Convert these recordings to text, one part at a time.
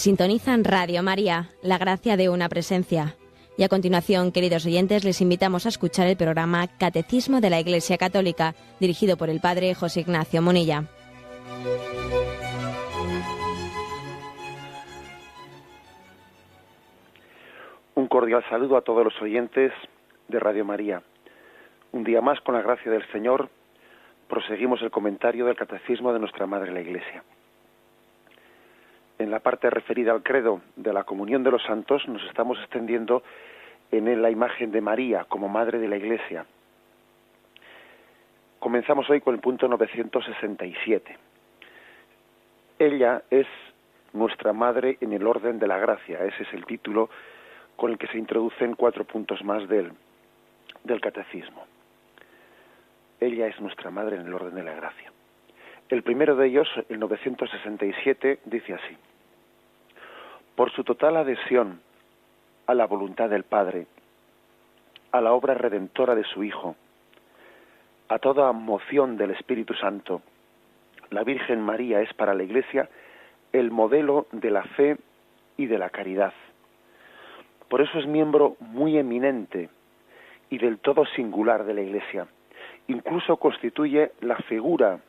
Sintonizan Radio María, la gracia de una presencia. Y a continuación, queridos oyentes, les invitamos a escuchar el programa Catecismo de la Iglesia Católica, dirigido por el Padre José Ignacio Munilla. Un cordial saludo a todos los oyentes de Radio María. Un día más, con la gracia del Señor, proseguimos el comentario del Catecismo de nuestra Madre la Iglesia. En la parte referida al credo de la comunión de los santos nos estamos extendiendo en la imagen de María como Madre de la Iglesia. Comenzamos hoy con el punto 967. Ella es nuestra Madre en el orden de la gracia. Ese es el título con el que se introducen 4 puntos más del Catecismo. Ella es nuestra Madre en el orden de la gracia. El primero de ellos, el 967, dice así: por su total adhesión a la voluntad del Padre, a la obra redentora de su Hijo, a toda moción del Espíritu Santo, la Virgen María es para la Iglesia el modelo de la fe y de la caridad. Por eso es miembro muy eminente y del todo singular de la Iglesia. Incluso constituye la figura,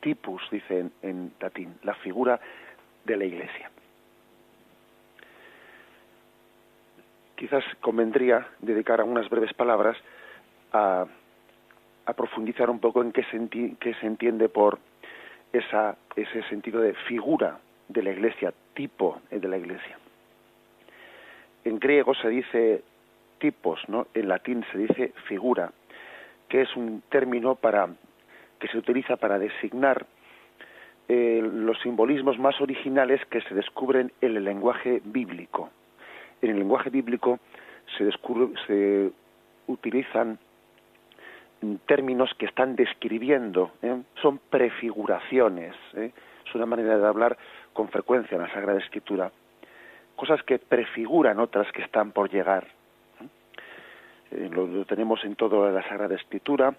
typus, dice en latín, la figura de la Iglesia. Quizás convendría dedicar algunas breves palabras a profundizar un poco en qué se entiende por ese sentido de figura de la Iglesia, tipo de la Iglesia. En griego se dice tipos, ¿no? En latín se dice figura, que es un término que se utiliza para designar los simbolismos más originales que se descubren en el lenguaje bíblico. En el lenguaje bíblico se utilizan términos que están describiendo, son prefiguraciones, es una manera de hablar con frecuencia en la Sagrada Escritura, cosas que prefiguran otras que están por llegar. Lo tenemos en toda la Sagrada Escritura.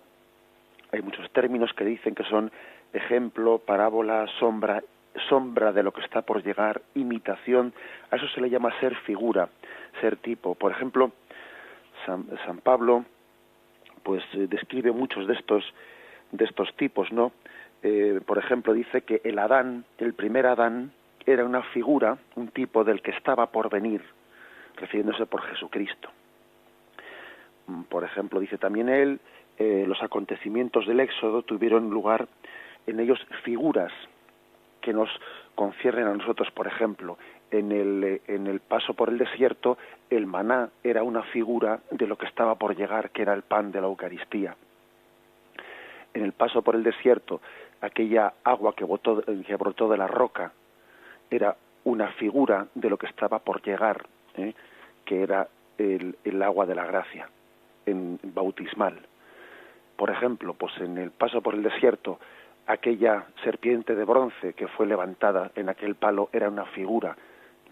Hay muchos términos que dicen que son ejemplo, parábola, sombra de lo que está por llegar, imitación. A eso se le llama ser figura, ser tipo. Por ejemplo, San Pablo pues describe muchos de estos tipos, ¿no? Por ejemplo, dice que el primer Adán, era una figura, un tipo del que estaba por venir, refiriéndose por Jesucristo. Por ejemplo, dice también él, los acontecimientos del Éxodo tuvieron lugar en ellos figuras que nos conciernen a nosotros. Por ejemplo, en el paso por el desierto, el maná era una figura de lo que estaba por llegar, que era el pan de la Eucaristía. En el paso por el desierto, aquella agua que brotó de la roca era una figura de lo que estaba por llegar, que era el agua de la gracia bautismal. Por ejemplo, pues en el paso por el desierto, aquella serpiente de bronce que fue levantada en aquel palo era una figura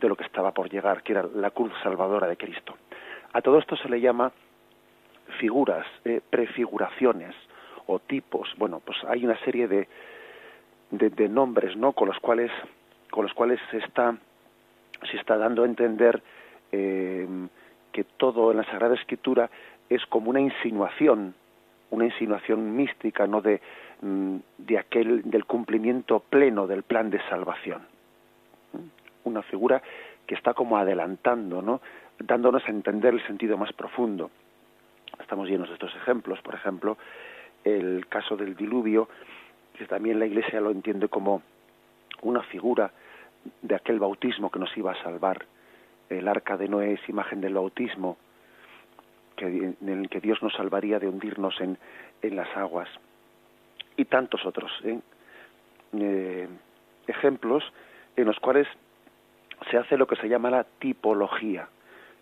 de lo que estaba por llegar, que era la cruz salvadora de Cristo. A todo esto se le llama figuras, prefiguraciones o tipos. Bueno, pues hay una serie de nombres, ¿no?, con los cuales se está dando a entender que todo en la Sagrada Escritura es como una insinuación mística, ¿no?, del cumplimiento pleno del plan de salvación. Una figura que está como adelantando, ¿no?, dándonos a entender el sentido más profundo. Estamos llenos de estos ejemplos. Por ejemplo, el caso del diluvio, que también la Iglesia lo entiende como una figura de aquel bautismo que nos iba a salvar. El arca de Noé es imagen del bautismo, en el que Dios nos salvaría de hundirnos en las aguas. Y tantos otros ejemplos en los cuales se hace lo que se llama la tipología,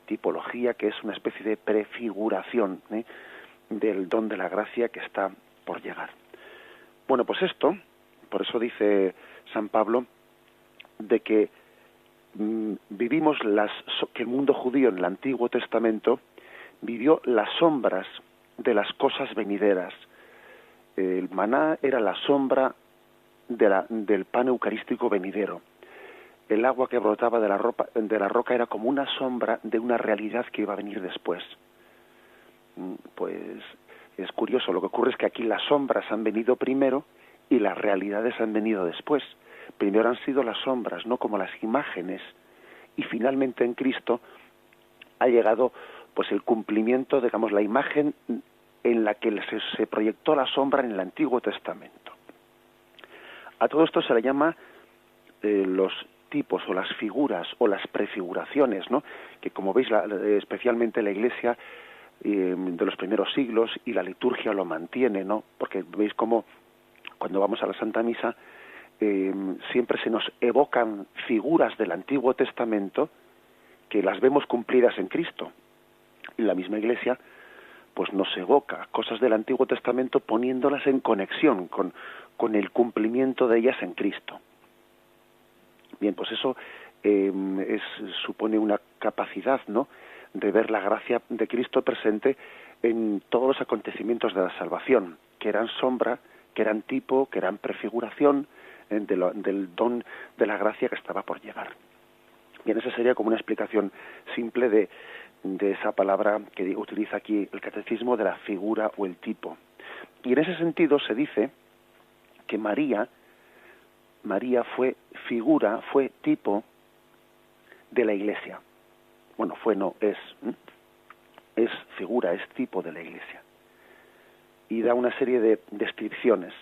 que es una especie de prefiguración del don de la gracia que está por llegar. Bueno, pues por eso dice San Pablo, de que vivimos que el mundo judío en el Antiguo Testamento vivió las sombras de las cosas venideras. El maná era la sombra del pan eucarístico venidero. el agua que brotaba de la roca era como una sombra de una realidad que iba a venir después. Pues es curioso, lo que ocurre es que aquí las sombras han venido primero y las realidades han venido después. Primero han sido las sombras, no como las imágenes, y finalmente en Cristo ha llegado pues el cumplimiento, digamos, la imagen en la que se proyectó la sombra en el Antiguo Testamento. A todo esto se le llama los tipos o las figuras o las prefiguraciones, ¿no? Que como veis, especialmente la Iglesia de los primeros siglos y la liturgia lo mantiene, ¿no? Porque veis cómo cuando vamos a la Santa Misa siempre se nos evocan figuras del Antiguo Testamento que las vemos cumplidas en Cristo. Y la misma Iglesia pues nos evoca cosas del Antiguo Testamento poniéndolas en conexión con el cumplimiento de ellas en Cristo. Bien, pues eso supone una capacidad, ¿no?, de ver la gracia de Cristo presente en todos los acontecimientos de la salvación, que eran sombra, que eran tipo, que eran prefiguración del don de la gracia que estaba por llegar. Bien, esa sería como una explicación simple de esa palabra que utiliza aquí el catecismo, de la figura o el tipo. Y en ese sentido se dice que María fue figura, fue tipo de la Iglesia. Bueno, es figura, es tipo de la Iglesia. Y da una serie de descripciones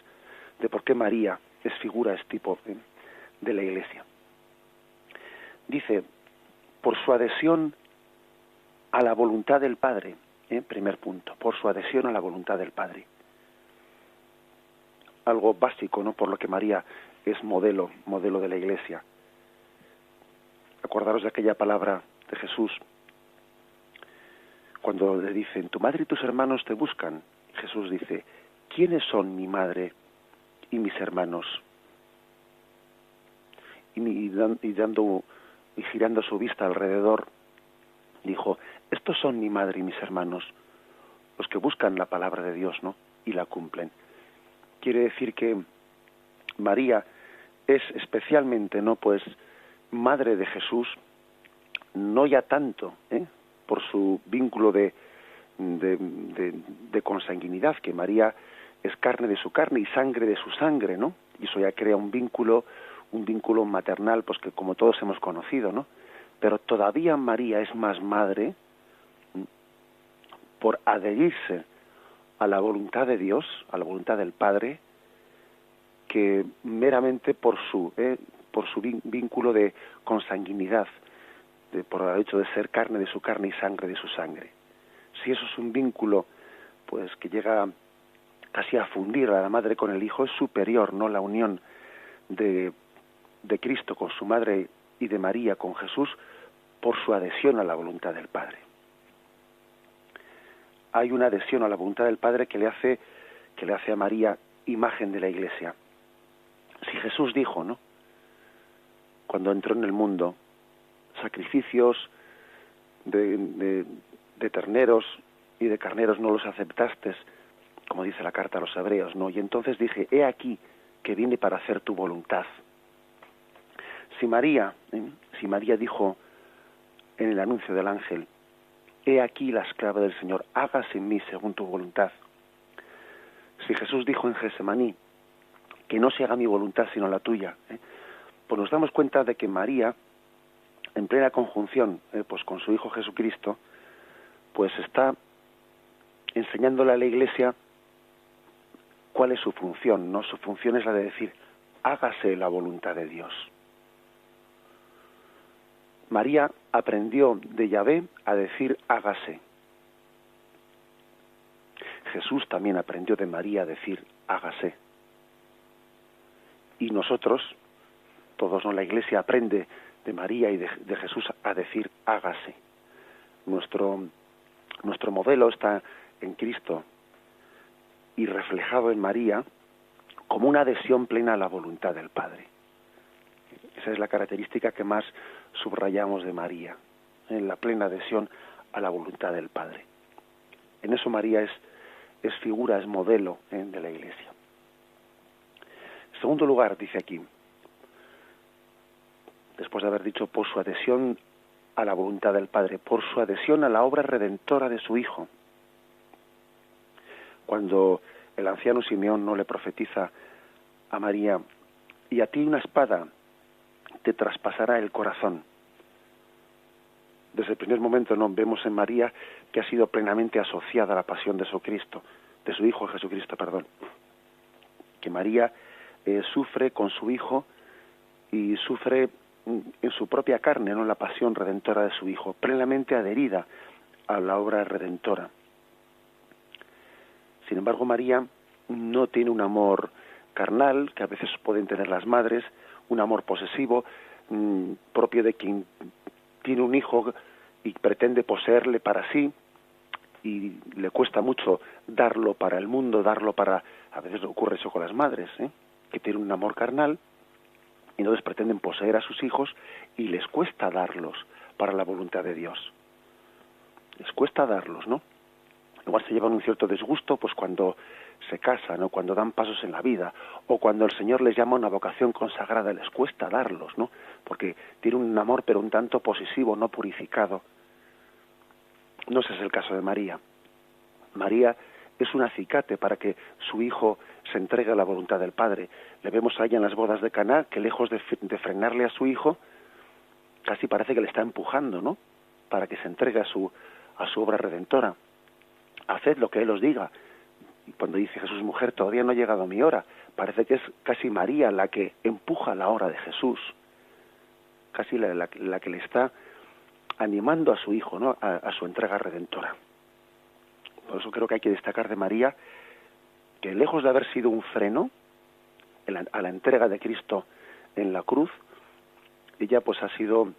de por qué María es figura, es tipo de la Iglesia. Dice, por su adhesión a la voluntad del Padre, primer punto, por su adhesión a la voluntad del Padre. Algo básico, ¿no?, por lo que María es modelo de la Iglesia. Acordaros de aquella palabra de Jesús, cuando le dicen, tu madre y tus hermanos te buscan. Jesús dice, ¿quiénes son mi madre y mis hermanos? Y girando su vista alrededor, dijo, estos son mi madre y mis hermanos, los que buscan la palabra de Dios, ¿no?, y la cumplen. Quiere decir que María es especialmente, ¿no?, pues madre de Jesús, no ya tanto por su vínculo de consanguinidad, que María es carne de su carne y sangre de su sangre, ¿no? Y eso ya crea un vínculo maternal, pues que como todos hemos conocido, ¿no? Pero todavía María es más madre por adherirse a la voluntad de Dios, a la voluntad del Padre, que meramente por su vínculo de consanguinidad, por el hecho de ser carne de su carne y sangre de su sangre. Si eso es un vínculo pues que llega casi a fundir a la madre con el hijo, es superior, ¿no?, la unión de Cristo con su madre y de María con Jesús por su adhesión a la voluntad del Padre. Hay una adhesión a la voluntad del Padre que le hace a María imagen de la Iglesia. Si Jesús dijo, ¿no?, cuando entró en el mundo, sacrificios de terneros y de carneros no los aceptaste, como dice la carta a los hebreos, ¿no? Y entonces dije, he aquí que vine para hacer tu voluntad. Si María dijo en el anuncio del ángel, he aquí la esclava del Señor, hágase en mí según tu voluntad. Si Jesús dijo en Getsemaní, que no se haga mi voluntad sino la tuya, pues nos damos cuenta de que María, en plena conjunción pues con su Hijo Jesucristo, pues está enseñándole a la Iglesia cuál es su función, ¿no? Su función es la de decir, hágase la voluntad de Dios. María aprendió de Yahvé a decir, hágase. Jesús también aprendió de María a decir, hágase. Y nosotros, todos, ¿no?, la Iglesia aprende de María y de Jesús a decir, hágase. Nuestro modelo está en Cristo y reflejado en María como una adhesión plena a la voluntad del Padre. Esa es la característica que más subrayamos de María, en la plena adhesión a la voluntad del Padre. En eso María es figura, es modelo de la Iglesia. En segundo lugar, dice aquí, después de haber dicho por su adhesión a la voluntad del Padre, por su adhesión a la obra redentora de su Hijo. Cuando el anciano Simeón no le profetiza a María, y a ti una espada te traspasará el corazón. Desde el primer momento no vemos en María que ha sido plenamente asociada a la pasión de su Cristo, de su Hijo Jesucristo, que María sufre con su Hijo y sufre en su propia carne, no, la pasión redentora de su Hijo, plenamente adherida a la obra redentora. Sin embargo, María no tiene un amor carnal, que a veces pueden tener las madres, un amor posesivo, propio de quien tiene un hijo y pretende poseerle para sí, y le cuesta mucho darlo para el mundo, darlo para... A veces ocurre eso con las madres, que tienen un amor carnal, y entonces pretenden poseer a sus hijos y les cuesta darlos para la voluntad de Dios. Les cuesta darlos, ¿no? Igual se llevan un cierto disgusto pues cuando se casan o cuando dan pasos en la vida o cuando el Señor les llama a una vocación consagrada, les cuesta darlos, ¿no? Porque tiene un amor pero un tanto posesivo, no purificado. No ese es el caso de María. María es un acicate para que su hijo se entregue a la voluntad del Padre. Le vemos a ella en las bodas de Caná que lejos de frenarle a su hijo, casi parece que le está empujando, ¿no? Para que se entregue a su obra redentora. Haced lo que Él os diga. Y cuando dice Jesús, mujer, todavía no ha llegado mi hora, parece que es casi María la que empuja la hora de Jesús, casi la que le está animando a su hijo, ¿no? a su entrega redentora. Por eso creo que hay que destacar de María que lejos de haber sido un freno a la entrega de Cristo en la cruz, ella pues ha sido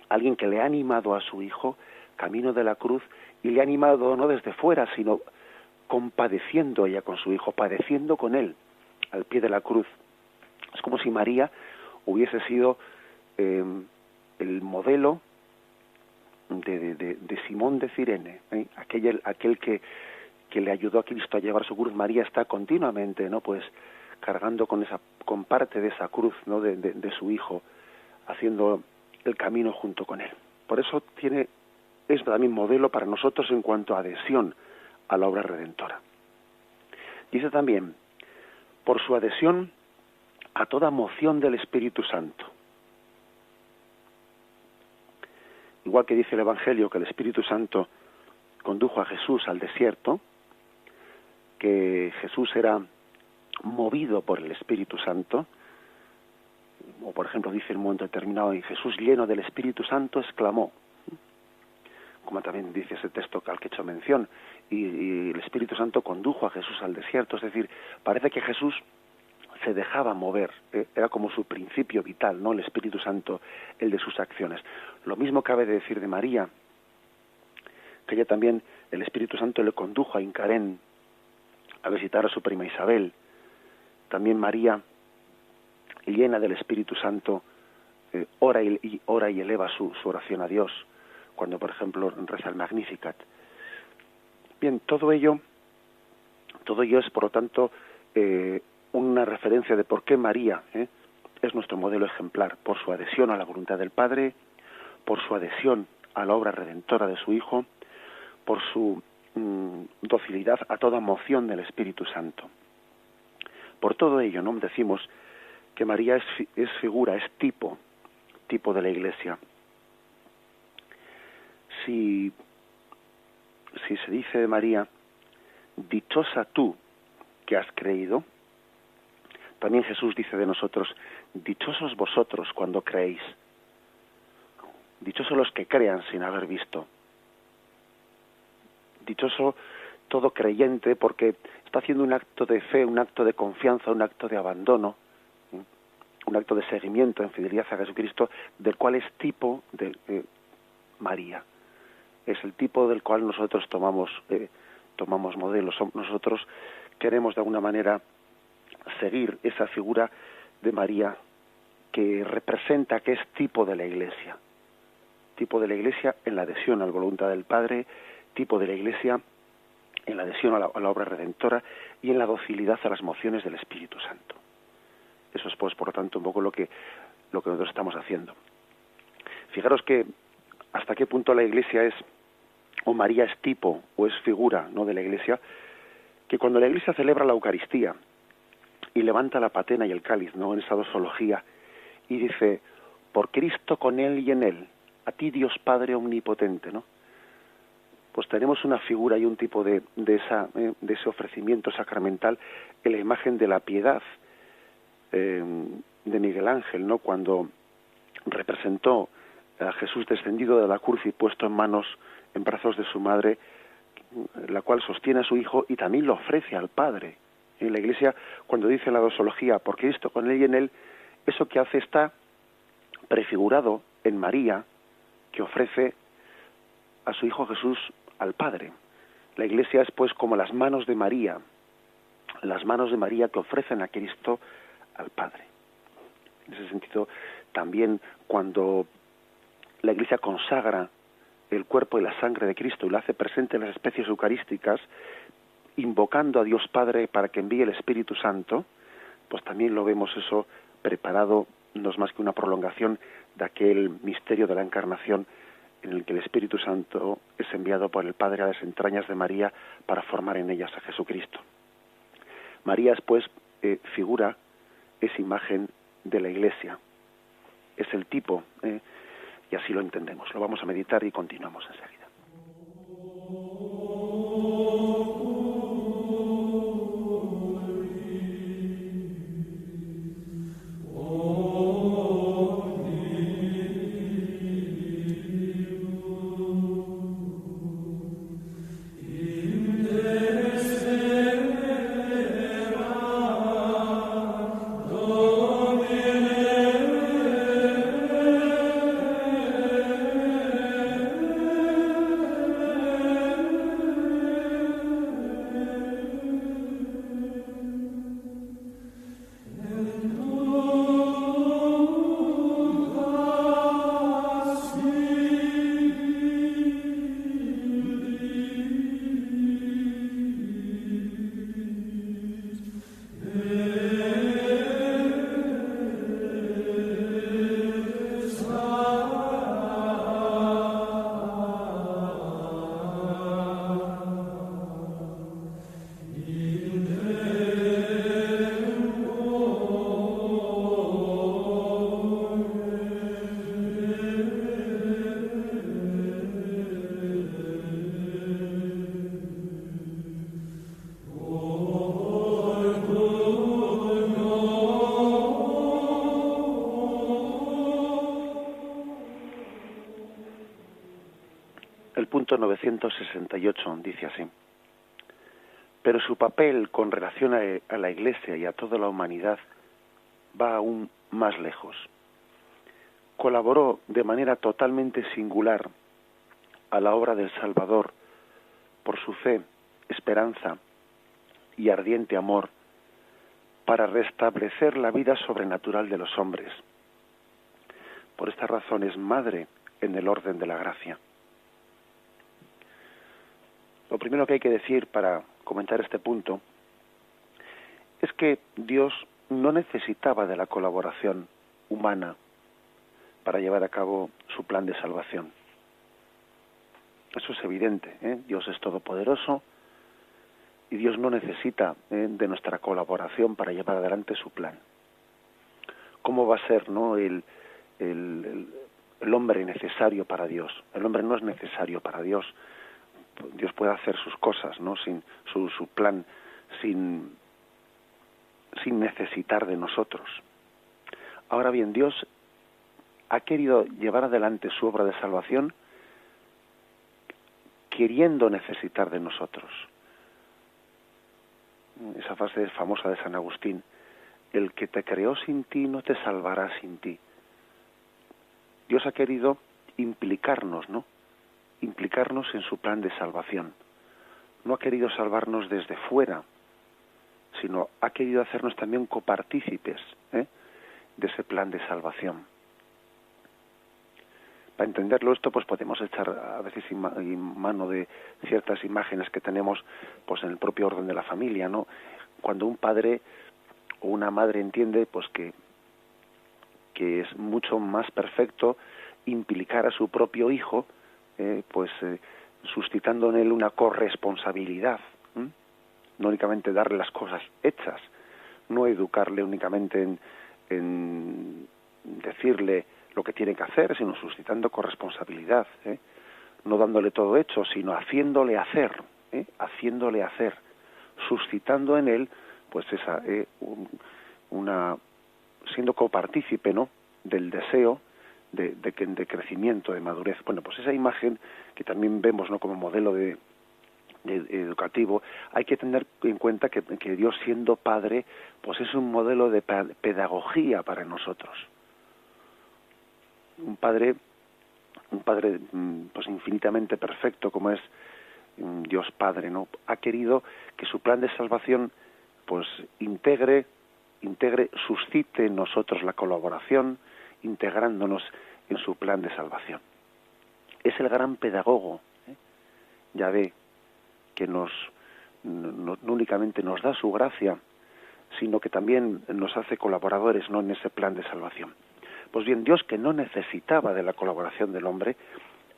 alguien que le ha animado a su hijo camino de la cruz, y le ha animado no desde fuera, sino compadeciendo ella con su hijo, padeciendo con él al pie de la cruz. Es como si María hubiese sido el modelo de Simón de Cirene, aquel que le ayudó a Cristo a llevar su cruz. María está continuamente, ¿no? Pues cargando con parte de esa cruz, ¿no? de su hijo, haciendo el camino junto con él. Por eso es también modelo para nosotros en cuanto a adhesión a la obra redentora. Dice también, por su adhesión a toda moción del Espíritu Santo. Igual que dice el Evangelio que el Espíritu Santo condujo a Jesús al desierto, que Jesús era movido por el Espíritu Santo, o por ejemplo dice en un momento determinado, y Jesús lleno del Espíritu Santo exclamó, como también dice ese texto al que he hecho mención, y el Espíritu Santo condujo a Jesús al desierto. Es decir, parece que Jesús se dejaba mover, era como su principio vital, ¿no? El Espíritu Santo, el de sus acciones. Lo mismo cabe de decir de María, que ella también, el Espíritu Santo le condujo a Incarén a visitar a su prima Isabel. También María, llena del Espíritu Santo, ora y eleva su oración a Dios, cuando por ejemplo reza el Magnificat. Bien, todo ello es por lo tanto una referencia de por qué María es nuestro modelo ejemplar, por su adhesión a la voluntad del Padre, por su adhesión a la obra redentora de su Hijo, por su docilidad a toda moción del Espíritu Santo. Por todo ello, ¿no? Decimos que María es figura, es tipo de la Iglesia. Si se dice de María, dichosa tú que has creído, también Jesús dice de nosotros, dichosos vosotros cuando creéis, dichosos los que crean sin haber visto, dichoso todo creyente porque está haciendo un acto de fe, un acto de confianza, un acto de abandono, un acto de seguimiento en fidelidad a Jesucristo, del cual es tipo de María. Es el tipo del cual nosotros tomamos modelos. Nosotros queremos de alguna manera seguir esa figura de María que representa, que es tipo de la Iglesia en la adhesión a la voluntad del Padre, tipo de la Iglesia en la adhesión a la obra redentora y en la docilidad a las mociones del Espíritu Santo. Eso es, pues, por lo tanto, un poco lo que lo que nosotros estamos haciendo. Fijaros que hasta qué punto la Iglesia es, o María es tipo, o es figura, ¿no?, de la Iglesia, que cuando la Iglesia celebra la Eucaristía y levanta la patena y el cáliz, ¿no?, en esa dosología, y dice, por Cristo, con Él y en Él, a ti Dios Padre omnipotente, ¿no? Pues tenemos una figura y un tipo de ese ofrecimiento sacramental en la imagen de la piedad de Miguel Ángel, ¿no?, cuando representó a Jesús descendido de la cruz y puesto en brazos de su madre, la cual sostiene a su hijo y también lo ofrece al Padre. En la Iglesia, cuando dice la dosología, por Cristo, con Él y en Él, eso que hace está prefigurado en María, que ofrece a su hijo Jesús al Padre. La Iglesia es pues como las manos de María que ofrecen a Cristo al Padre. En ese sentido, también cuando la Iglesia consagra el cuerpo y la sangre de Cristo y lo hace presente en las especies eucarísticas, invocando a Dios Padre para que envíe el Espíritu Santo, pues también lo vemos eso preparado, no es más que una prolongación de aquel misterio de la Encarnación en el que el Espíritu Santo es enviado por el Padre a las entrañas de María para formar en ellas a Jesucristo. María es pues figura, es imagen de la Iglesia, es el tipo, y así lo entendemos. Lo vamos a meditar y continuamos enseguida. El punto 968 dice así: pero su papel con relación a la Iglesia y a toda la humanidad va aún más lejos. Colaboró de manera totalmente singular a la obra del Salvador por su fe, esperanza y ardiente amor para restablecer la vida sobrenatural de los hombres. Por esta razón es madre en el orden de la gracia. Lo primero que hay que decir para comentar este punto es que Dios no necesitaba de la colaboración humana para llevar a cabo su plan de salvación. Eso es evidente, ¿eh? Dios es todopoderoso y Dios no necesita de nuestra colaboración para llevar adelante su plan. ¿Cómo va a ser, no, el hombre necesario para Dios? El hombre no es necesario para Dios. Dios puede hacer sus cosas, ¿no?, sin su plan, sin necesitar de nosotros. Ahora bien, Dios ha querido llevar adelante su obra de salvación queriendo necesitar de nosotros. Esa frase famosa de San Agustín: el que te creó sin ti no te salvará sin ti. Dios ha querido implicarnos, ¿no?, implicarnos en su plan de salvación. No ha querido salvarnos desde fuera, sino ha querido hacernos también copartícipes de ese plan de salvación. Para entenderlo esto, pues podemos echar a veces mano de ciertas imágenes que tenemos pues en el propio orden de la familia, ¿no? Cuando un padre o una madre entiende pues que que es mucho más perfecto implicar a su propio hijo, suscitando en él una corresponsabilidad, no únicamente darle las cosas hechas, no educarle únicamente en decirle lo que tiene que hacer, sino suscitando corresponsabilidad, no dándole todo hecho, sino haciéndole hacer, suscitando en él, pues esa, siendo copartícipe, ¿no?, del deseo de crecimiento, de madurez. Bueno, pues esa imagen que también vemos, ¿no?, como modelo de educativo, hay que tener en cuenta que Dios, siendo Padre, pues es un modelo de pedagogía para nosotros. Un padre pues infinitamente perfecto, como es Dios Padre, ¿no?, ha querido que su plan de salvación pues integre, suscite en nosotros la colaboración, integrándonos en su plan de salvación. Es el gran pedagogo, Yahvé, que no únicamente nos da su gracia, sino que también nos hace colaboradores, ¿no?, en ese plan de salvación. Pues bien, Dios, que no necesitaba de la colaboración del hombre,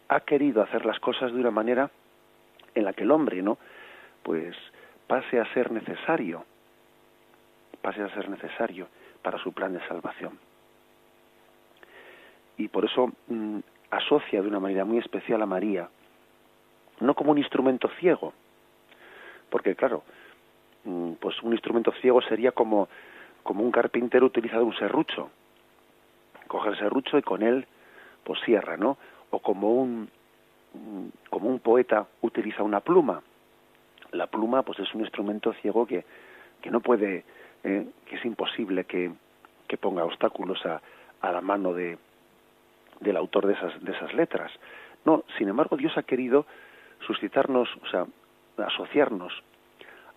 ha querido hacer las cosas de una manera en la que el hombre, ¿no?, pues pase a ser necesario para su plan de salvación. Y por eso asocia de una manera muy especial a María, no como un instrumento ciego, porque claro, pues un instrumento ciego sería como un carpintero utiliza un serrucho, coge el serrucho y con él pues cierra, ¿no? O como un poeta utiliza una pluma. La pluma pues es un instrumento ciego que no puede, que es imposible que ponga obstáculos a la mano del autor de esas letras. No, sin embargo, Dios ha querido suscitarnos, o sea, asociarnos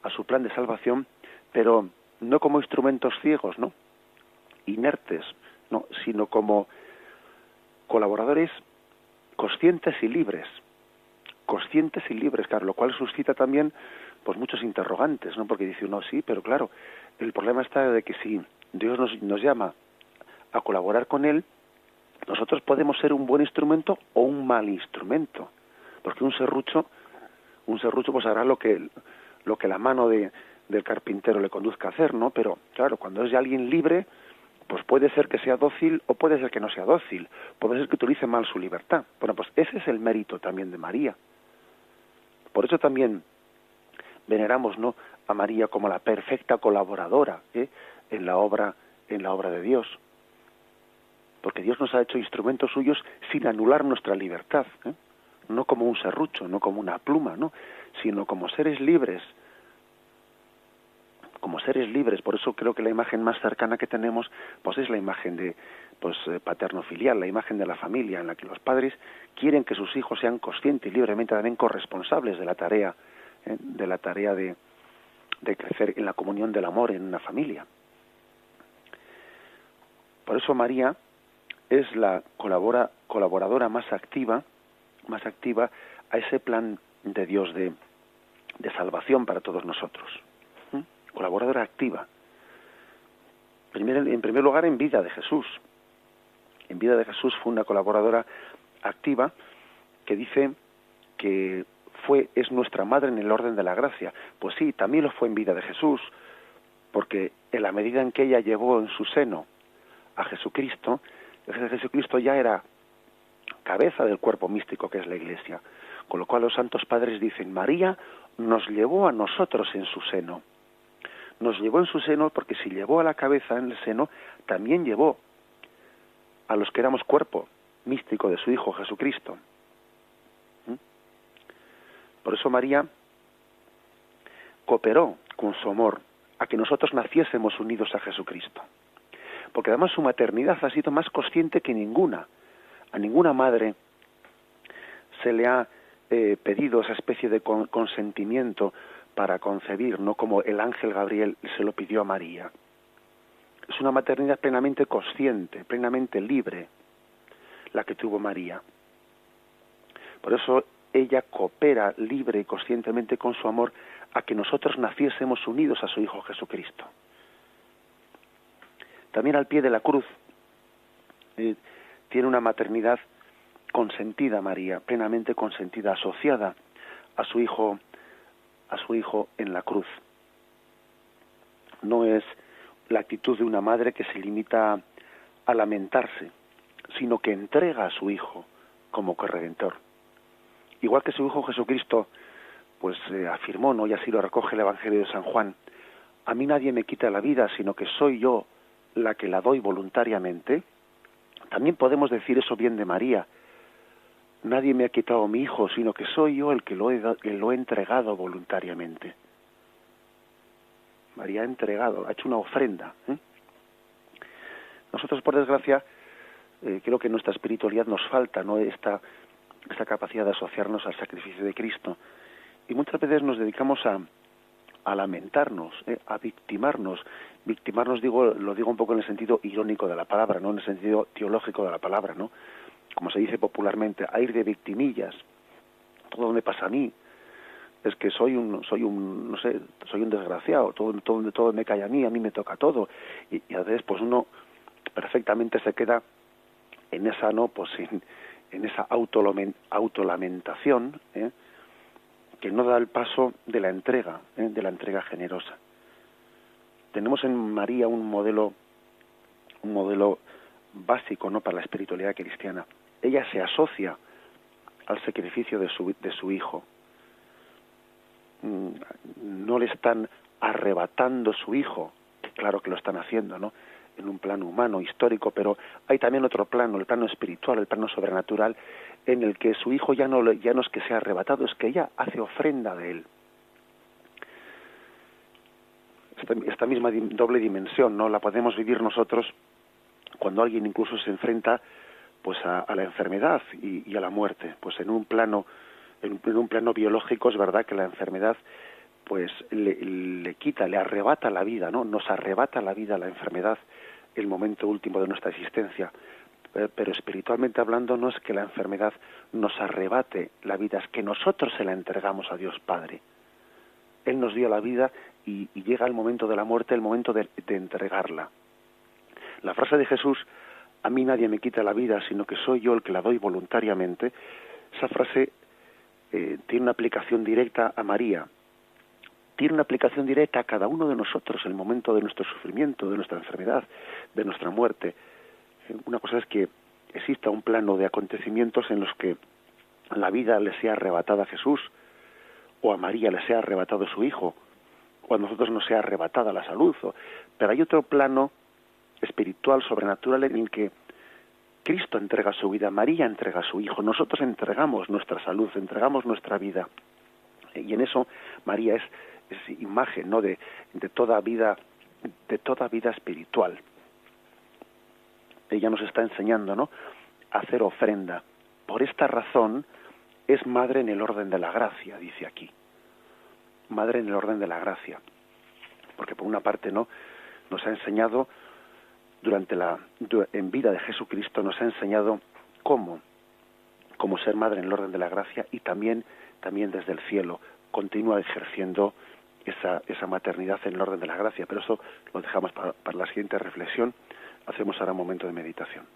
a su plan de salvación, pero no como instrumentos ciegos, ¿no?, inertes, no, sino como colaboradores conscientes y libres, claro, lo cual suscita también pues muchos interrogantes, ¿no?, porque dice uno, sí, pero claro, el problema está de que si Dios nos llama a colaborar con Él, nosotros podemos ser un buen instrumento o un mal instrumento, porque un serrucho pues hará lo que la mano del carpintero le conduzca a hacer, ¿no? Pero claro, cuando es de alguien libre, pues puede ser que sea dócil o puede ser que no sea dócil, puede ser que utilice mal su libertad. Bueno, pues ese es el mérito también de María. Por eso también veneramos, ¿no?, a María como la perfecta colaboradora en la obra de Dios, porque Dios nos ha hecho instrumentos suyos sin anular nuestra libertad, no como un serrucho, no como una pluma, ¿no?, sino como seres libres. Por eso creo que la imagen más cercana que tenemos pues es la imagen de paterno-filial, la imagen de la familia, en la que los padres quieren que sus hijos sean conscientes y libremente también corresponsables de la tarea de crecer en la comunión del amor en una familia. Por eso María es la colaboradora más activa a ese plan de Dios de salvación para todos nosotros. Colaboradora activa. En primer lugar, en vida de Jesús. En vida de Jesús fue una colaboradora activa que dice que es nuestra madre en el orden de la gracia. Pues sí, también lo fue en vida de Jesús, porque en la medida en que ella llevó en su seno a Jesucristo, Jesucristo ya era cabeza del cuerpo místico que es la Iglesia. Con lo cual los santos padres dicen, María nos llevó a nosotros en su seno. Nos llevó en su seno porque si llevó a la cabeza en el seno, también llevó a los que éramos cuerpo místico de su Hijo Jesucristo. Por eso María cooperó con su amor a que nosotros naciésemos unidos a Jesucristo. Porque además su maternidad ha sido más consciente que ninguna. A ninguna madre se le ha pedido esa especie de consentimiento para concebir, no como el ángel Gabriel se lo pidió a María. Es una maternidad plenamente consciente, plenamente libre, la que tuvo María. Por eso ella coopera libre y conscientemente con su amor a que nosotros naciésemos unidos a su Hijo Jesucristo. También al pie de la cruz, tiene una maternidad consentida, María, plenamente consentida, asociada a su hijo en la cruz. No es la actitud de una madre que se limita a lamentarse, sino que entrega a su hijo como corredentor. Igual que su hijo Jesucristo, pues afirmó, ¿no?, y así lo recoge el Evangelio de San Juan: a mí nadie me quita la vida, sino que soy yo la que la doy voluntariamente. También podemos decir eso bien de María: nadie me ha quitado mi hijo, sino que soy yo el que lo he entregado voluntariamente. María ha entregado, ha hecho una ofrenda. Nosotros, por desgracia, creo que en nuestra espiritualidad nos falta, ¿no?, esta capacidad de asociarnos al sacrificio de Cristo. Y muchas veces nos dedicamos a lamentarnos, a victimarnos. Victimarnos, lo digo un poco en el sentido irónico de la palabra, no en el sentido teológico de la palabra, ¿no? Como se dice popularmente, a ir de victimillas. Todo me pasa a mí. Es que soy un desgraciado. Todo me cae a mí me toca todo. Y a veces, pues uno perfectamente se queda en esa, ¿no?, pues en esa autolamentación, que no da el paso de la entrega generosa. Tenemos en María un modelo básico, ¿no?, para la espiritualidad cristiana. Ella se asocia al sacrificio de su hijo. No le están arrebatando su hijo, claro que lo están haciendo, ¿no?, en un plano humano, histórico, pero hay también otro plano, el plano espiritual, el plano sobrenatural, en el que su hijo ya no es que sea arrebatado, es que ella hace ofrenda de él. Esta misma doble dimensión, ¿no?, la podemos vivir nosotros cuando alguien incluso se enfrenta, pues a la enfermedad y a la muerte. Pues en un plano biológico es verdad que la enfermedad pues le quita, le arrebata la vida, ¿no? Nos arrebata la vida la enfermedad, el momento último de nuestra existencia. Pero espiritualmente hablando, no es que la enfermedad nos arrebate la vida, es que nosotros se la entregamos a Dios Padre. Él nos dio la vida y llega el momento de la muerte, el momento de entregarla. La frase de Jesús: a mí nadie me quita la vida, sino que soy yo el que la doy voluntariamente, esa frase tiene una aplicación directa a María, tiene una aplicación directa a cada uno de nosotros en el momento de nuestro sufrimiento, de nuestra enfermedad, de nuestra muerte. Una cosa es que exista un plano de acontecimientos en los que la vida le sea arrebatada a Jesús, o a María le sea arrebatado su hijo, o a nosotros nos sea arrebatada la salud. Pero hay otro plano espiritual, sobrenatural, en el que Cristo entrega su vida, María entrega a su hijo, nosotros entregamos nuestra salud, entregamos nuestra vida. Y en eso María es imagen, ¿no?, de toda vida espiritual. Ella nos está enseñando, ¿no?, a hacer ofrenda. Por esta razón es madre en el orden de la gracia, dice aquí. Madre en el orden de la gracia. Porque por una parte, ¿no?, nos ha enseñado en vida de Jesucristo, nos ha enseñado cómo ser madre en el orden de la gracia, y también desde el cielo continúa ejerciendo esa maternidad en el orden de la gracia. Pero eso lo dejamos para la siguiente reflexión. Hacemos ahora un momento de meditación.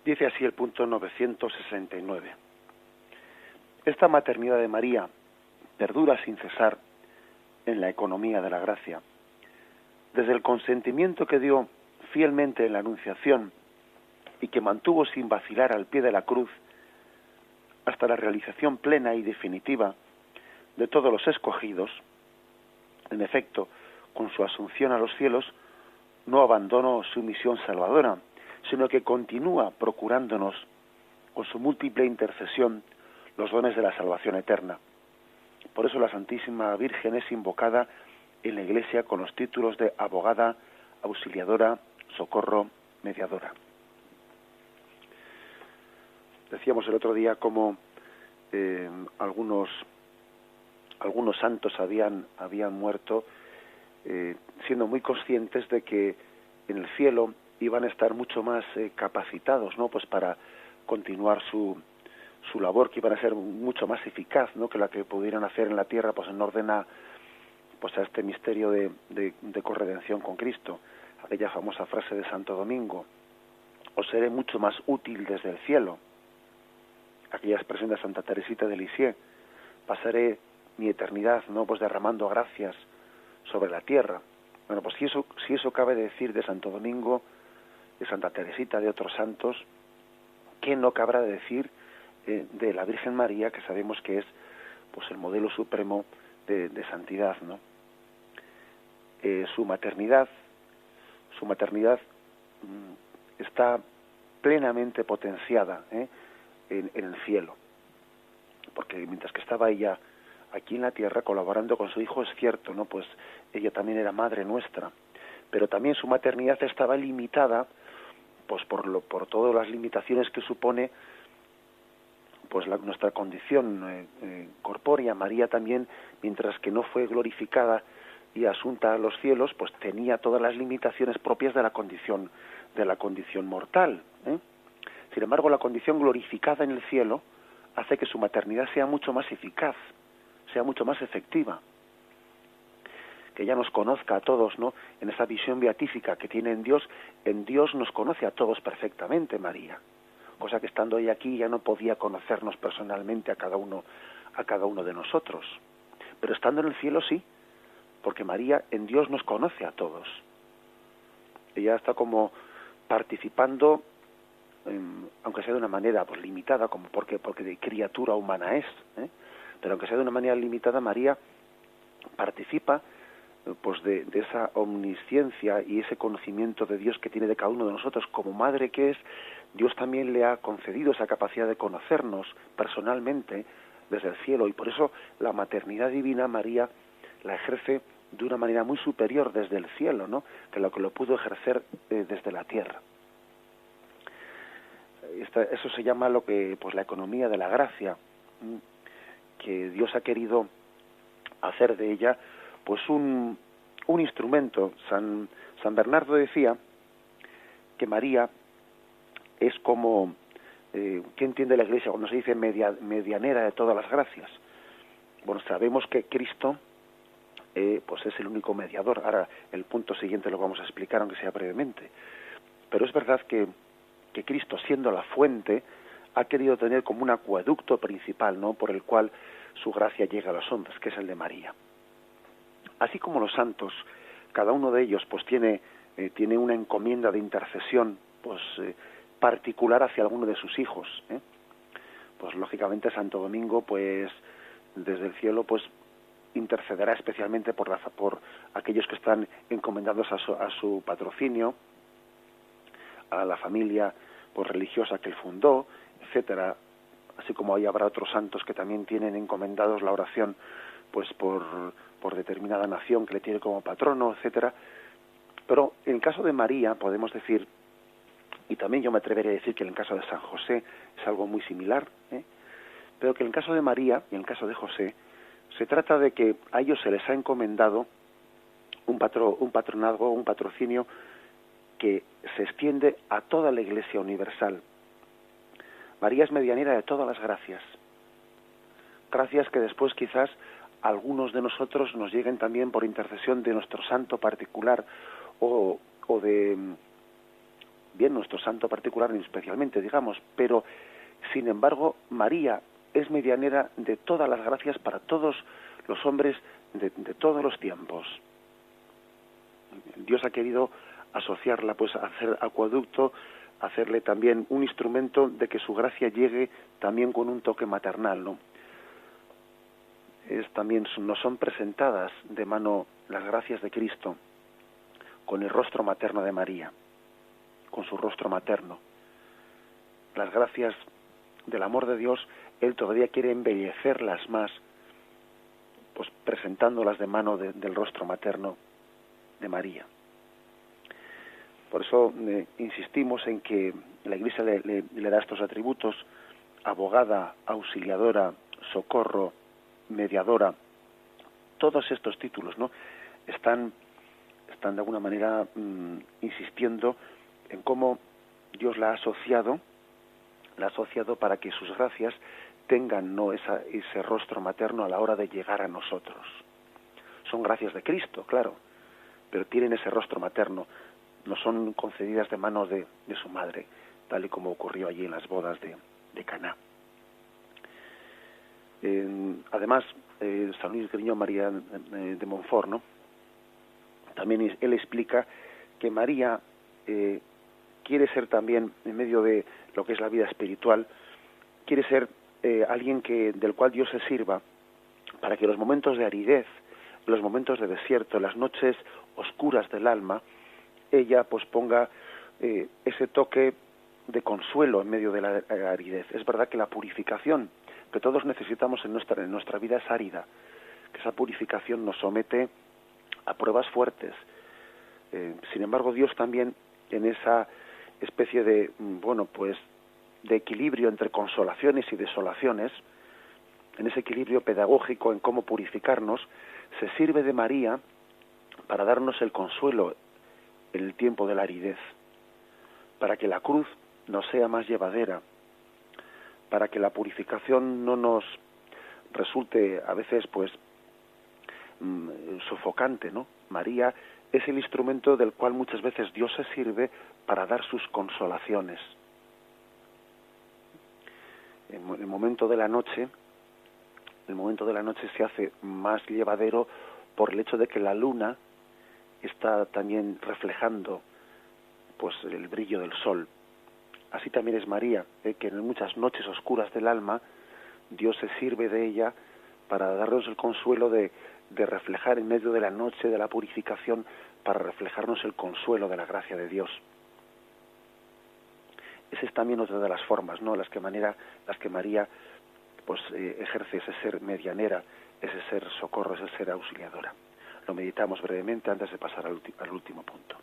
Dice así el punto 969. Esta maternidad de María perdura sin cesar en la economía de la gracia. Desde el consentimiento que dio fielmente en la Anunciación y que mantuvo sin vacilar al pie de la cruz, hasta la realización plena y definitiva de todos los escogidos. En efecto, con su asunción a los cielos, no abandonó su misión salvadora, sino que continúa procurándonos, con su múltiple intercesión, los dones de la salvación eterna. Por eso la Santísima Virgen es invocada en la Iglesia con los títulos de abogada, auxiliadora, socorro, mediadora. Decíamos el otro día cómo algunos santos habían muerto siendo muy conscientes de que en el cielo iban a estar mucho más capacitados, ¿no? Pues para continuar su labor, que iban a ser mucho más eficaz, ¿no? Que la que pudieran hacer en la tierra, pues en orden a este misterio de corredención con Cristo. Aquella famosa frase de Santo Domingo: os seré mucho más útil desde el cielo. Aquella expresión de Santa Teresita de Lisieux: pasaré mi eternidad, ¿no? Pues derramando gracias sobre la tierra. Bueno, pues si eso cabe decir de Santo Domingo, de Santa Teresita, de otros santos, ¿qué no cabrá de decir de la Virgen María, que sabemos que es pues el modelo supremo de santidad, ¿no? Su maternidad está plenamente potenciada en el cielo, porque mientras que estaba ella aquí en la tierra colaborando con su hijo, es cierto, ¿no? Pues ella también era madre nuestra, pero también su maternidad estaba limitada pues por todas las limitaciones que supone pues nuestra condición corpórea. María también, mientras que no fue glorificada y asunta a los cielos, pues tenía todas las limitaciones propias de la condición mortal, ¿eh? Sin embargo, la condición glorificada en el cielo hace que su maternidad sea mucho más eficaz, sea mucho más efectiva, que ella nos conozca a todos, ¿no? En esa visión beatífica que tiene en Dios nos conoce a todos perfectamente, María, cosa que estando ella aquí ya no podía conocernos personalmente a cada uno de nosotros, pero estando en el cielo sí, porque María en Dios nos conoce a todos. Ella está como participando, aunque sea de una manera pues limitada, como porque de criatura humana es, pero aunque sea de una manera limitada, María participa pues de esa omnisciencia y ese conocimiento de Dios que tiene de cada uno de nosotros. Como madre que es, Dios también le ha concedido esa capacidad de conocernos personalmente desde el cielo, y por eso la maternidad divina María la ejerce de una manera muy superior desde el cielo, ¿no? Que lo pudo ejercer desde la tierra. Eso se llama la economía de la gracia, que Dios ha querido hacer de ella pues un instrumento. San Bernardo decía que María es como ¿qué entiende la Iglesia cuando se dice medianera de todas las gracias? Bueno, sabemos que Cristo pues es el único mediador. Ahora el punto siguiente lo vamos a explicar, aunque sea brevemente, pero es verdad que Cristo, siendo la fuente, ha querido tener como un acueducto principal, ¿no? Por el cual su gracia llega a los hombres, que es el de María. Así como los santos, cada uno de ellos pues tiene una encomienda de intercesión pues particular hacia alguno de sus hijos, pues lógicamente Santo Domingo pues desde el cielo pues intercederá especialmente por aquellos que están encomendados a su patrocinio, a la familia pues religiosa que él fundó, etcétera, así como ahí habrá otros santos que también tienen encomendados la oración pues por determinada nación que le tiene como patrono, etcétera. Pero en el caso de María podemos decir, y también yo me atrevería a decir que en el caso de San José es algo muy similar, pero que en el caso de María y en el caso de José se trata de que a ellos se les ha encomendado un patronazgo, un patrocinio que se extiende a toda la Iglesia universal. María es medianera de todas las gracias que después quizás algunos de nosotros nos lleguen también por intercesión de nuestro santo particular o de nuestro santo particular especialmente, digamos, pero sin embargo María es medianera de todas las gracias para todos los hombres de todos los tiempos. Dios ha querido asociarla pues a hacer acueducto hacerle también un instrumento de que su gracia llegue también con un toque maternal, ¿no? También nos son presentadas de mano las gracias de Cristo con el rostro materno de María, con su rostro materno. Las gracias del amor de Dios, Él todavía quiere embellecerlas más, pues presentándolas de mano del rostro materno de María. Por eso insistimos en que la Iglesia le da estos atributos: abogada, auxiliadora, socorro, mediadora. Todos estos títulos, ¿no?, están de alguna manera insistiendo en cómo Dios la ha asociado para que sus gracias tengan, ¿no?, ese rostro materno a la hora de llegar a nosotros. Son gracias de Cristo, claro, pero tienen ese rostro materno, no son concedidas de manos de su madre, tal y como ocurrió allí en las bodas de Caná. Además, San Luis Griñón María de Montfort, ¿no?, también él explica que María quiere ser también, en medio de lo que es la vida espiritual, quiere ser alguien del cual Dios se sirva para que los momentos de aridez, los momentos de desierto, las noches oscuras del alma, ella pues ponga ese toque de consuelo en medio de la aridez. Es verdad que la purificación que todos necesitamos en nuestra vida es árida, que esa purificación nos somete a pruebas fuertes. Sin embargo, Dios también, en esa especie de de equilibrio entre consolaciones y desolaciones, en ese equilibrio pedagógico en cómo purificarnos, se sirve de María para darnos el consuelo en el tiempo de la aridez, para que la cruz nos sea más llevadera, para que la purificación no nos resulte a veces sofocante, ¿no? María es el instrumento del cual muchas veces Dios se sirve para dar sus consolaciones. El momento de la noche se hace más llevadero por el hecho de que la luna está también reflejando pues el brillo del sol. Así también es María, que en muchas noches oscuras del alma Dios se sirve de ella para darnos el consuelo de reflejar en medio de la noche de la purificación, para reflejarnos el consuelo de la gracia de Dios. Esa es también otra de las formas, ¿no?, las que María ejerce ese ser medianera, ese ser socorro, ese ser auxiliadora. Lo meditamos brevemente antes de pasar al último punto.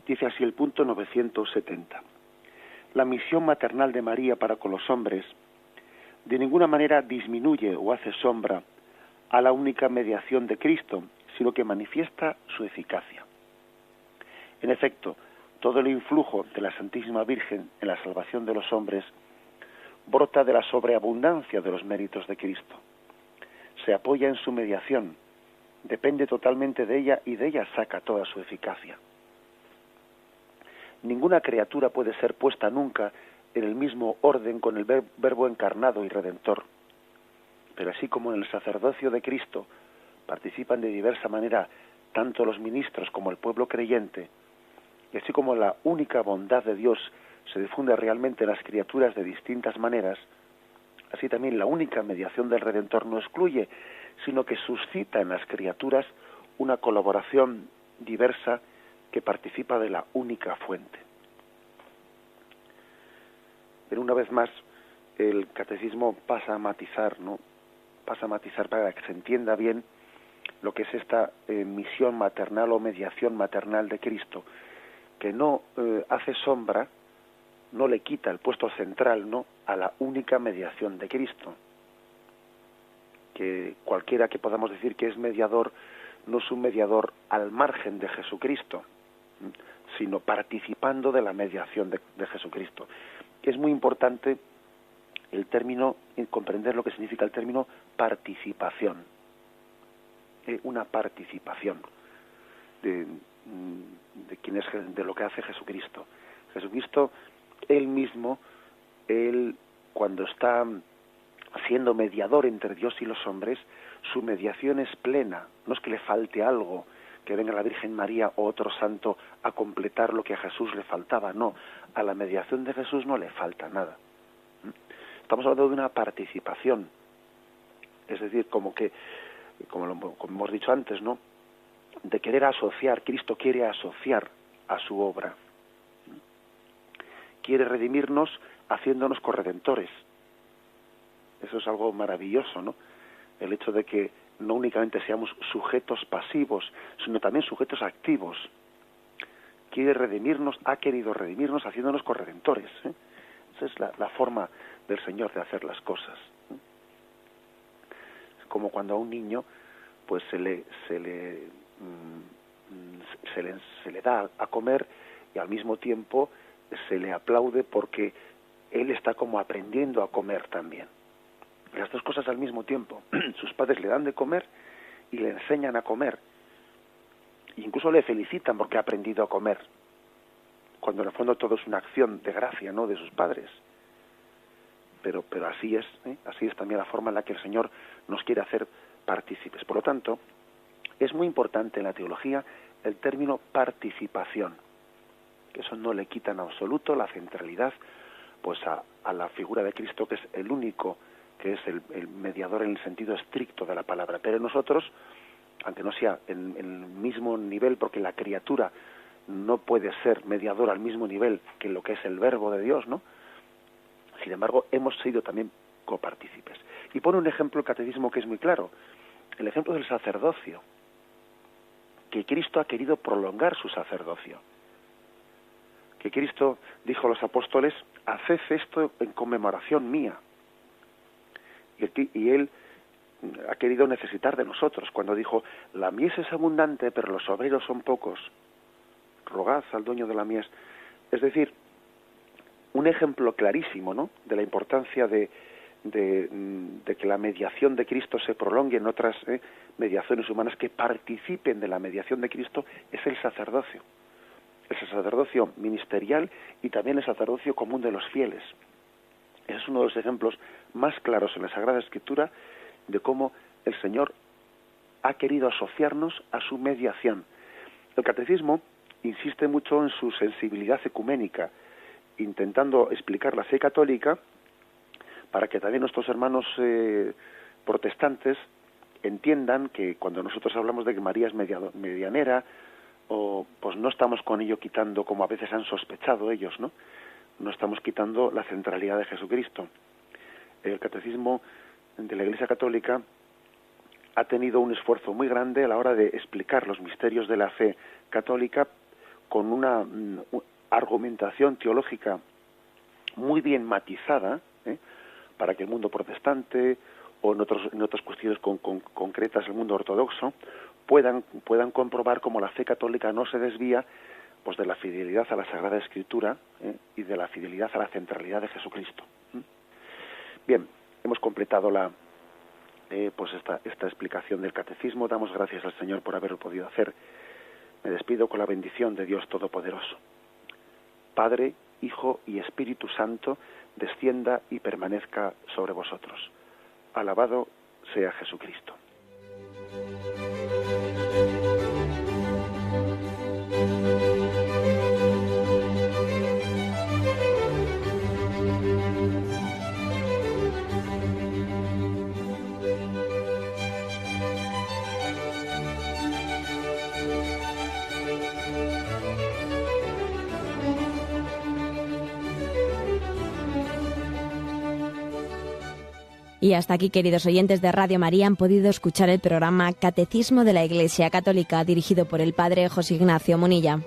Dice así el punto 970. La misión maternal de María para con los hombres de ninguna manera disminuye o hace sombra a la única mediación de Cristo, sino que manifiesta su eficacia. En efecto, todo el influjo de la Santísima Virgen en la salvación de los hombres brota de la sobreabundancia de los méritos de Cristo. Se apoya en su mediación, depende totalmente de ella y de ella saca toda su eficacia. Ninguna criatura puede ser puesta nunca en el mismo orden con el Verbo encarnado y Redentor. Pero así como en el sacerdocio de Cristo participan de diversa manera tanto los ministros como el pueblo creyente, y así como la única bondad de Dios se difunde realmente en las criaturas de distintas maneras, así también la única mediación del Redentor no excluye, sino que suscita en las criaturas una colaboración diversa que participa de la única fuente. Pero una vez más, el catecismo pasa a matizar, ¿no? Pasa a matizar para que se entienda bien lo que es esta misión maternal o mediación maternal de Cristo, que no hace sombra, no le quita el puesto central, ¿no?, a la única mediación de Cristo. Que cualquiera que podamos decir que es mediador no es un mediador al margen de Jesucristo, sino participando de la mediación de Jesucristo. Es muy importante el término, comprender lo que significa el término participación. Una participación de quién es, de lo que hace Jesucristo. Jesucristo, él mismo, él cuando está siendo mediador entre Dios y los hombres, su mediación es plena. No es que le falte algo, que venga la Virgen María o otro santo a completar lo que a Jesús le faltaba. No, a la mediación de Jesús no le falta nada. Estamos hablando de una participación, es decir, como hemos dicho antes, ¿no?, de querer asociar. Cristo quiere asociar a su obra, quiere redimirnos haciéndonos corredentores. Eso es algo maravilloso, ¿no?, el hecho de que no únicamente seamos sujetos pasivos, sino también sujetos activos. Quiere redimirnos, ha querido redimirnos haciéndonos corredentores, ¿eh? Esa es la forma del Señor de hacer las cosas. Es como cuando a un niño pues se le da a comer y al mismo tiempo se le aplaude porque él está como aprendiendo a comer también. Las dos cosas al mismo tiempo. Sus padres le dan de comer y le enseñan a comer. Incluso le felicitan porque ha aprendido a comer. Cuando en el fondo todo es una acción de gracia, ¿no?, de sus padres. Pero así es, ¿eh? Así es también la forma en la que el Señor nos quiere hacer partícipes. Por lo tanto, es muy importante en la teología el término participación, que eso no le quita en absoluto la centralidad pues a la figura de Cristo, que es el único, que es el mediador en el sentido estricto de la palabra. Pero nosotros, aunque no sea en el mismo nivel, porque la criatura no puede ser mediador al mismo nivel que lo que es el Verbo de Dios, ¿no?, sin embargo, hemos sido también copartícipes. Y pone un ejemplo el catecismo que es muy claro, el ejemplo del sacerdocio, que Cristo ha querido prolongar su sacerdocio. Que Cristo dijo a los apóstoles: haced esto en conmemoración mía. Y él ha querido necesitar de nosotros, cuando dijo: la mies es abundante, pero los obreros son pocos. Rogad al dueño de la mies. Es decir, un ejemplo clarísimo, ¿no?, de la importancia de que la mediación de Cristo se prolongue en otras mediaciones humanas que participen de la mediación de Cristo, es el sacerdocio ministerial y también el sacerdocio común de los fieles. Ese es uno de los ejemplos más claros en la Sagrada Escritura de cómo el Señor ha querido asociarnos a su mediación. El Catecismo insiste mucho en su sensibilidad ecuménica, intentando explicar la fe católica para que también nuestros hermanos protestantes entiendan que cuando nosotros hablamos de que María es medianera, o pues no estamos con ello quitando, como a veces han sospechado ellos, no estamos quitando la centralidad de Jesucristo. El catecismo de la Iglesia Católica ha tenido un esfuerzo muy grande a la hora de explicar los misterios de la fe católica con una argumentación teológica muy bien matizada, para que el mundo protestante o en otras cuestiones concretas el mundo ortodoxo puedan comprobar cómo la fe católica no se desvía pues de la fidelidad a la Sagrada Escritura y de la fidelidad a la centralidad de Jesucristo. Bien, hemos completado esta explicación del catecismo. Damos gracias al Señor por haberlo podido hacer. Me despido con la bendición de Dios Todopoderoso. Padre, Hijo y Espíritu Santo, descienda y permanezca sobre vosotros. Alabado sea Jesucristo. Y hasta aquí, queridos oyentes de Radio María, han podido escuchar el programa Catecismo de la Iglesia Católica, dirigido por el Padre José Ignacio Munilla.